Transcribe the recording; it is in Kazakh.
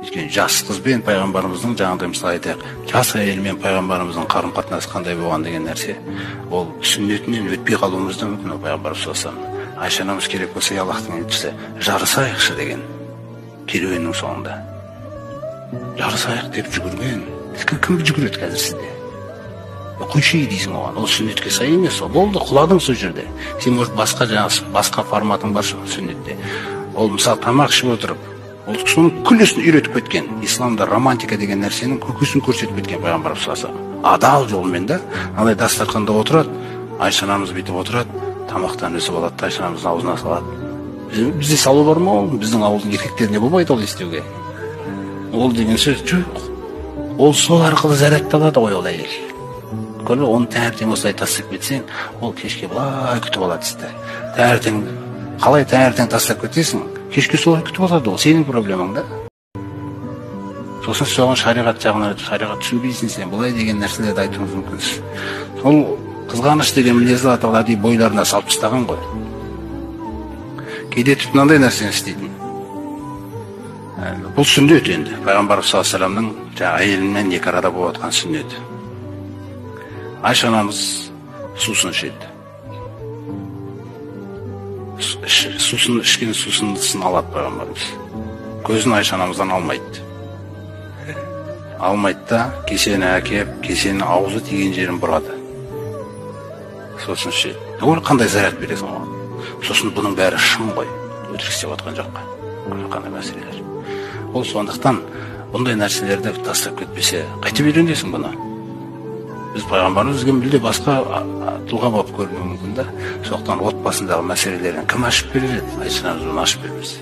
Өйткені жас қызбен пайғамбарымыздың жаңағыдай мысалы айтайық, жас әйелмен пайғамбарымыздың қарым-қатынасы қандай болған деген нәрсе, ол сүннетінен өтпей қалуымыз да мүмкін. Пайғамбарымыз саллаллаху алейхи вассалам Айша анамыз керек болса Аллахтың елшісі жарысайықшы деген керуеннің соңында жарысайық деп жүгірген. Кім жүгіреді қазір сізде? Қойшы дейсің оған, ол сүннетке сай емес, ол болды, құладың сол жерде. Сен может басқа форматың бар сүннетте. Ол мысалы тамақ ішіп отырып, ол соның күллесін үйретіп кеткен. Исламда романтика деген нәрсенің көкесін көрсетіп кеткен пайғамбарымыз саллаллаху алейхи вассалам. Адал жолмен да, андай дастарханда отырады, Айша анамыз бүйтіп отырады, тамақтан үзіп алады, Айша анамыздың аузына салады. Бізде салу бар ма ол? Біздің ауылдың еркектеріне болмайды ол істеуге. Ол деген сөз жоқ. Ол сол арқылы зарядталады ғой ол әйел. Көрді, оны таңертең осылай тастап кетсең, ол кешке былай күтіп алады сізді. Таңертең, қалай таңертең тастап кетесің, кешке солай күтіп алады, ол сенің проблемаң да. Сосын соған шариғат жағынан, шариғат түсінбейсің сен, былай деген нәрселерді айтуыңыз мүмкінсіз. Ол қызғаныш деген мінезді аталады бойларына салып тастаған ғой. Кейде тіпті мынандай нәрсені істейтін. Бұл сүннет енді, пайғамбарымыз саллаллаху алейхи вассаламның әйелімен екі арада болып жатқан сүннеті. Айша анамыз сусын ішеді. Ішкен сусындысын алады пайғамбарымыз. Көзін Айша анамыздан алмайды. Алмайды да, кесені әкеп, кесені аузы тиген жерін бұрады. Сосын ішеді. Қандай заряд бересің оған? Сосын бұның бәрі шын ғой. Өтірік істеп отқан жоққа. Қандай мәселелер. Ол сондықтан бұндай нәрселерді тастап кетпесе, қайтып үйренесің бұны? Біз пайғамбарымыз мүлде басқа тұлға болып көрінуі мүмкін да. Сондықтан отбасындағы мәселелерін кім ашып береді? Айша анамыз оны ашып бермесе.